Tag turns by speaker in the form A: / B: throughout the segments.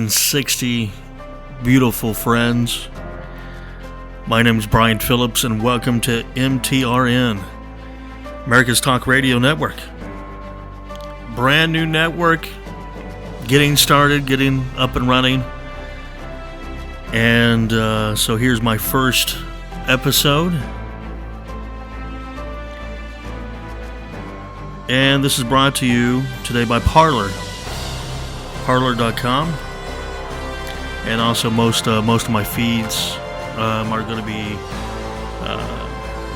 A: 160 beautiful friends. My name is Brian Phillips, and welcome to MTRN, America's Talk Radio Network. Brand new network, getting started, getting up and running. And so here's my first episode. And this is brought to you today by Parler. Parler.com. And also most of my feeds are going to be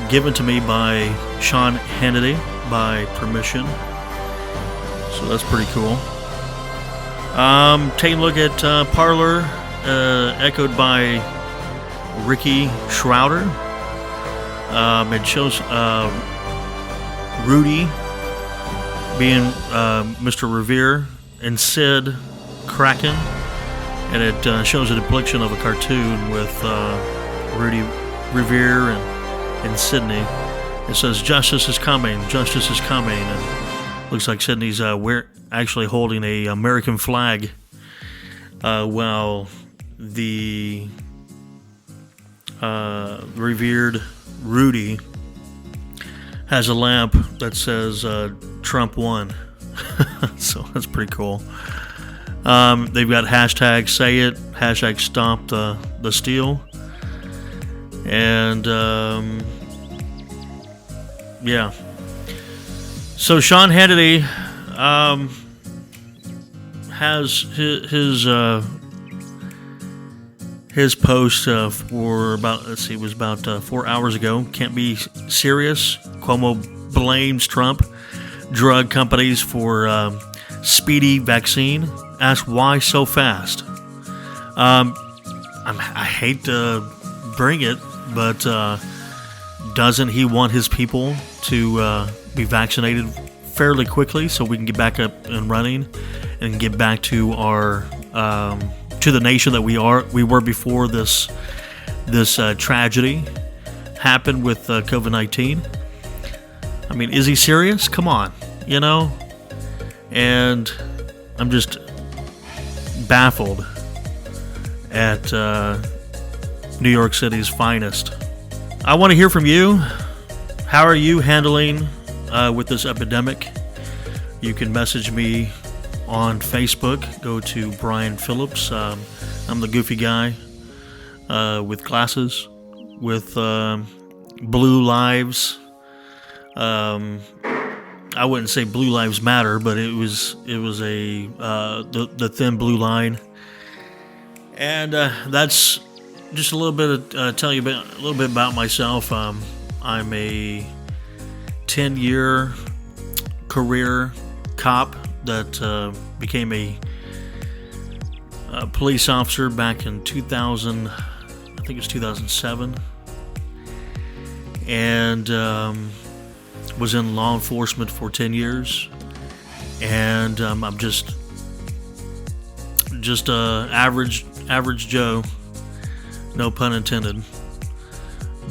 A: given to me by Sean Hannity by permission. So that's pretty cool. Taking a look at Parler, echoed by Ricky Schroeder. It shows Rudy being Mr. Revere and Sid Kraken, and it shows a depiction of a cartoon with Rudy Revere and Sydney. It says justice is coming, and looks like Sydney's actually holding a American flag while the revered Rudy has a lamp that says Trump won. So that's pretty cool. They've got hashtag say it, hashtag stop the steal, and yeah. So Sean Hannity has his post for about, it was about 4 hours ago. Can't be serious. Cuomo blames Trump drug companies for speedy vaccine. Ask why so fast. I hate to bring it, but doesn't he want his people to be vaccinated fairly quickly so we can get back up and running and get back to our to the nation that we were before this tragedy happened with COVID-19? I mean, is he serious? Come on, you know? And I'm just baffled at New York City's finest. I want to hear from you. How are you handling with this epidemic? You can message me on Facebook. Go to Brian Phillips. I'm the goofy guy with glasses, with blue lives. I wouldn't say Blue Lives Matter, but it was a the thin blue line, and that's just a little bit of tell you a little bit about myself. I'm a 10-year career cop that became a police officer back in 2000. I think it was 2007, and was in law enforcement for 10 years, and I'm just average Joe, no pun intended.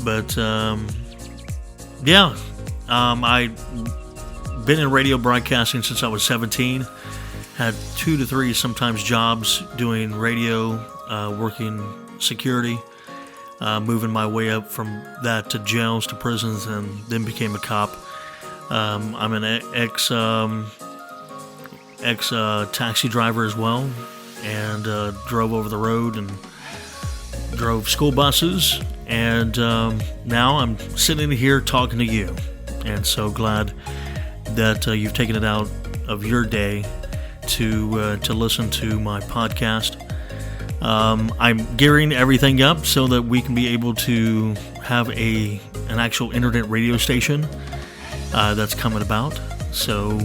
A: But yeah, I've been in radio broadcasting since I was 17. Had 2 to 3 sometimes jobs doing radio, working security, moving my way up from that to jails to prisons, and then became a cop. I'm an ex taxi driver as well, and drove over the road and drove school buses, and now I'm sitting here talking to you, and so glad that you've taken it out of your day to listen to my podcast. I'm gearing everything up so that we can be able to have an actual internet radio station that's coming about. So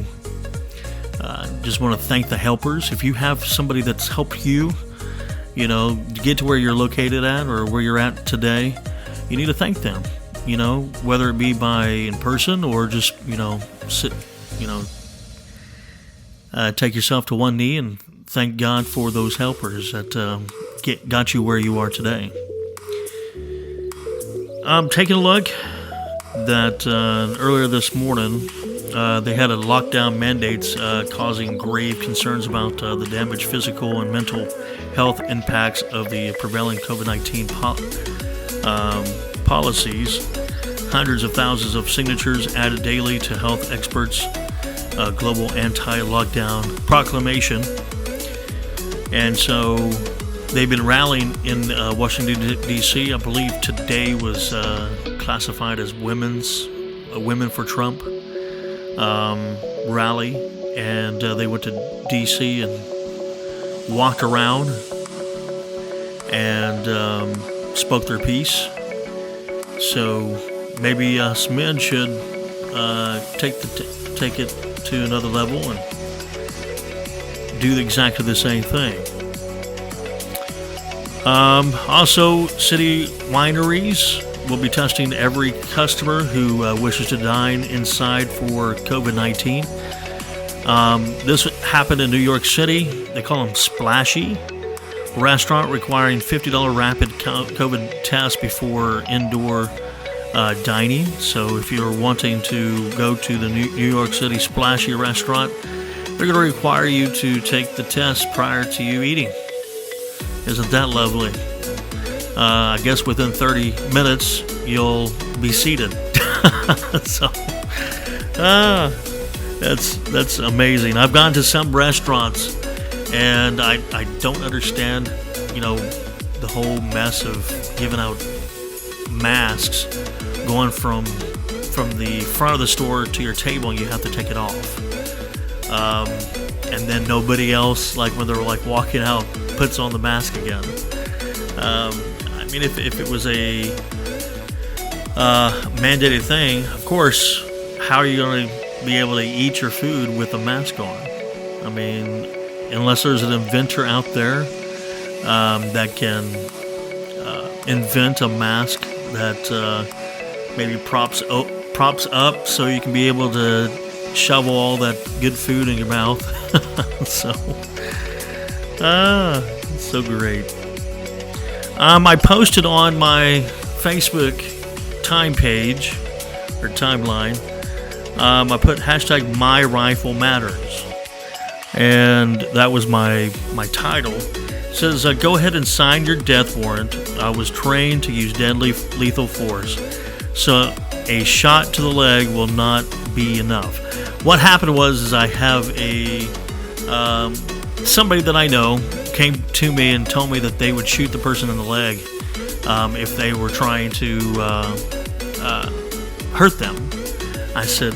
A: just want to thank the helpers. If you have somebody that's helped you, get to where you're located at or where you're at today, you need to thank them, whether it be by in person or just, sit, take yourself to one knee and thank God for those helpers that got you where you are today. I'm taking a look that earlier this morning They had a lockdown mandates causing grave concerns about the damaged physical and mental health impacts of the prevailing COVID-19 policies. Hundreds of thousands of signatures added daily to health experts' global anti-lockdown proclamation. And so they've been rallying in Washington, D.C. I believe today was classified as Women for Trump rally. And they went to D.C. and walked around and spoke their piece. So maybe us men should take it to another level and do exactly the same thing. Also, city wineries will be testing every customer who wishes to dine inside for COVID-19. This happened in New York City. They call them Splashy. Restaurant requiring $50 rapid COVID test before indoor dining. So if you're wanting to go to the New York City Splashy restaurant, they're going to require you to take the test prior to you eating. Isn't that lovely? I guess within 30 minutes you'll be seated. So that's amazing. I've gone to some restaurants and I don't understand, the whole mess of giving out masks, going from the front of the store to your table and you have to take it off. And then nobody else, like when they're like walking out, puts on the mask again. I mean, if it was a mandated thing, of course, how are you going to be able to eat your food with a mask on? I mean, unless there's an inventor out there that can invent a mask that maybe props up so you can be able to shovel all that good food in your mouth. So so great. I posted on my Facebook time page or timeline. I put hashtag My Rifle Matters, and that was my title. It says, go ahead and sign your death warrant. I was trained to use deadly lethal force, so a shot to the leg will not be enough. What happened was I have somebody that I know came to me and told me that they would shoot the person in the leg if they were trying to hurt them. I said,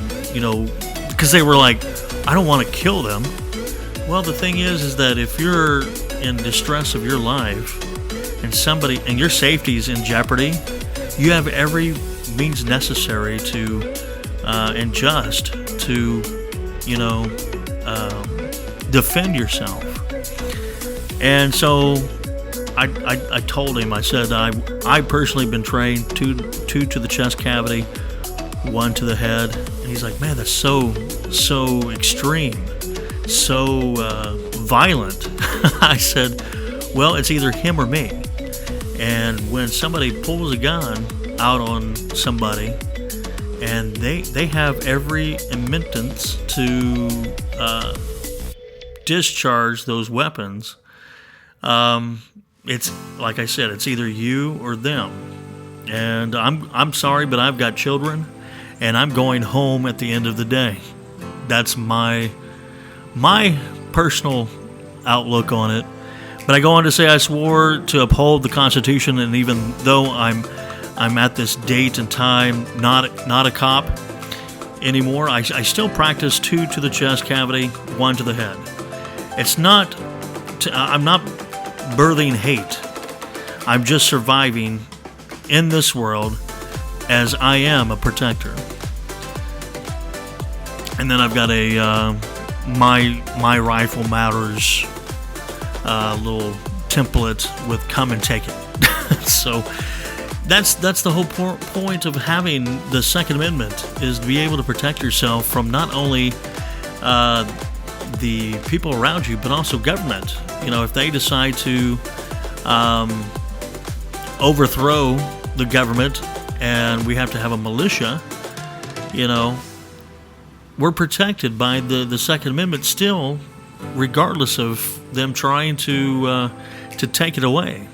A: because they were like, I don't want to kill them. Well, the thing is that if you're in distress of your life and your safety is in jeopardy, you have every means necessary to and just to defend yourself. And so I told him, I said, I personally been trained two to the chest cavity, one to the head. And he's like, man, that's so extreme, so violent. I said, well, it's either him or me. And when somebody pulls a gun out on somebody and they have every imminence to discharge those weapons, it's like I said, it's either you or them. And I'm sorry, but I've got children, and I'm going home at the end of the day. That's my personal outlook on it. But I go on to say I swore to uphold the Constitution, and even though I'm at this date and time not a cop anymore, I still practice 2 to the chest cavity, 1 to the head. It's not. I'm not birthing hate. I'm just surviving in this world as I am a protector. And then I've got a my Rifle Matters little template with come and take it. So that's the whole point of having the Second Amendment, is to be able to protect yourself from not only the people around you, but also government. If they decide to overthrow the government and we have to have a militia, we're protected by the Second Amendment still, regardless of them trying to take it away.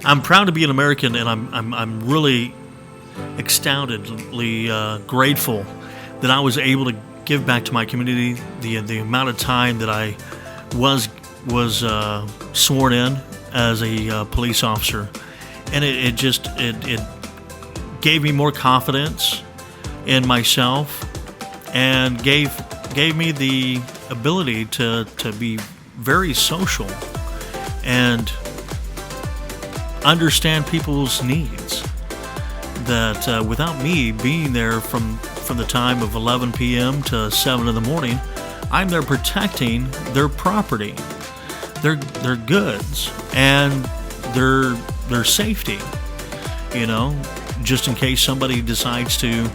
A: I'm proud to be an American, and I'm really ecstatically grateful that I was able to give back to my community the amount of time that I was sworn in as a police officer, and it gave me more confidence in myself, and gave me the ability to be very social and understand people's needs. That without me being there from the time of 11 p.m. to 7 in the morning, I'm there protecting their property, their goods, and their safety. You know, just in case somebody decides to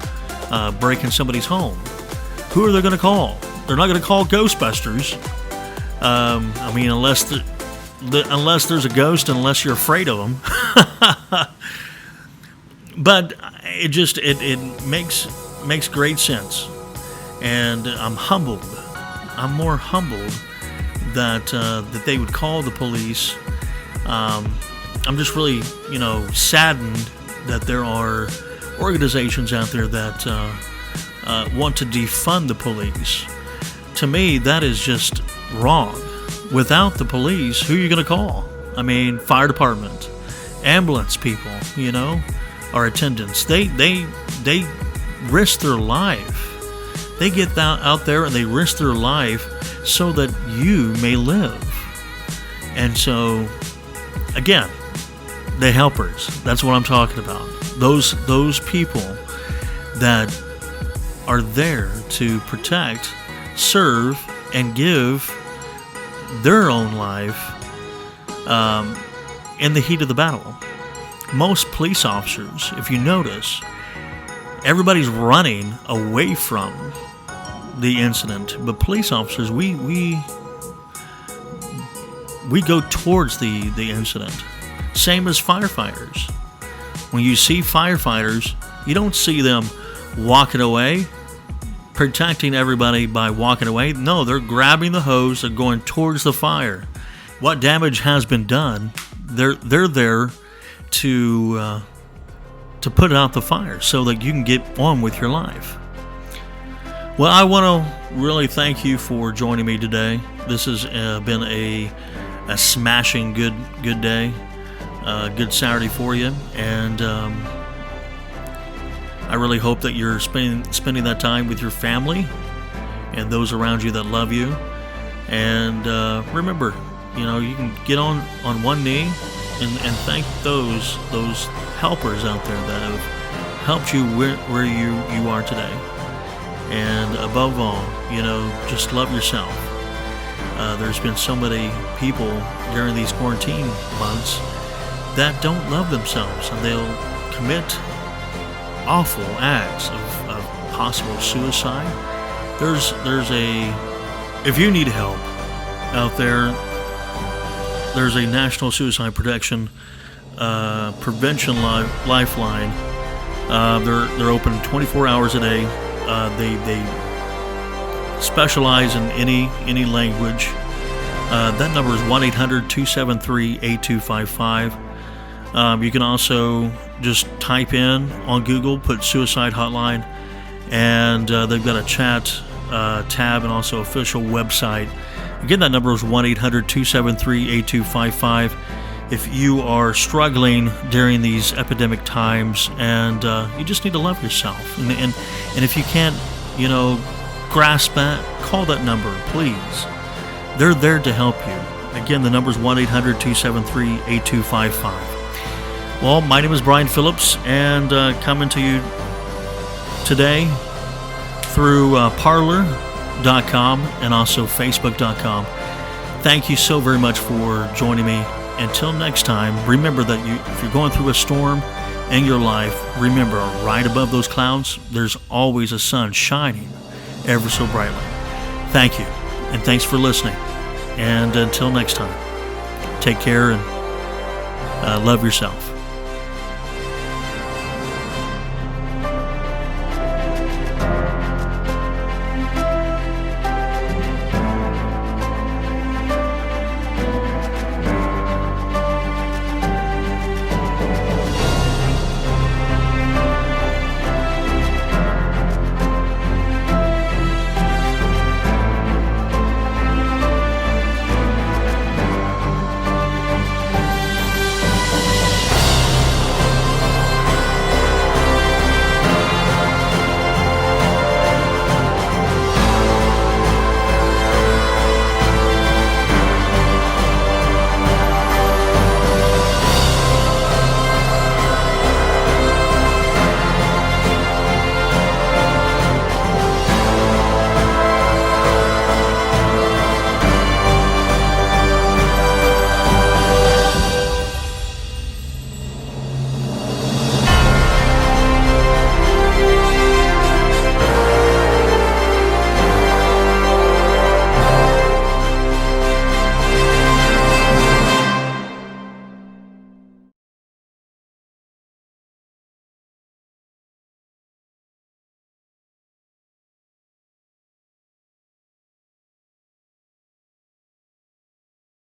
A: break in somebody's home, who are they going to call? They're not going to call Ghostbusters. I mean, unless there's a ghost, and unless you're afraid of them. But it makes great sense, and I'm humbled. I'm more humbled that they would call the police. I'm just really, saddened that there are organizations out there that want to defund the police. To me, that is just wrong. Without the police, who are you going to call? I mean, fire department, ambulance people, our attendants. They risk their life. They get out there and they risk their life so that you may live. And so, again, the helpers. That's what I'm talking about. Those people that are there to protect, serve, and give their own life in the heat of the battle. Most police officers, if you notice, everybody's running away from the incident, but police officers, we go towards the incident. Same as firefighters. When you see firefighters, you don't see them walking away, protecting everybody by walking away. No, they're grabbing the hose, they're going towards the fire. What damage has been done, they're there to put out the fire so that you can get on with your life. Well, I want to really thank you for joining me today. This has been a smashing good day, good Saturday for you, and I really hope that you're spending that time with your family and those around you that love you. And remember, you can get on one knee and thank those helpers out there that have helped you where you are today. And above all, just love yourself. There's been so many people during these quarantine months that don't love themselves, and they'll commit awful acts of possible suicide. If you need help out there, there's a National Suicide Protection Prevention Lifeline. They're open 24 hours a day. They specialize in any language. That number is 1-800-273-8255. You can also just type in on Google, put suicide hotline, and they've got a chat tab and also official website. Again, that number is 1-800-273-8255. If you are struggling during these epidemic times and you just need to love yourself, and if you can't, grasp that, call that number, please. They're there to help you. Again, the number is 1-800-273-8255. Well, my name is Brian Phillips, and coming to you today through Parler.com and also Facebook.com. Thank you so very much for joining me. Until next time, remember that if you're going through a storm in your life, remember, right above those clouds, there's always a sun shining ever so brightly. Thank you, and thanks for listening. And until next time, take care and love yourself.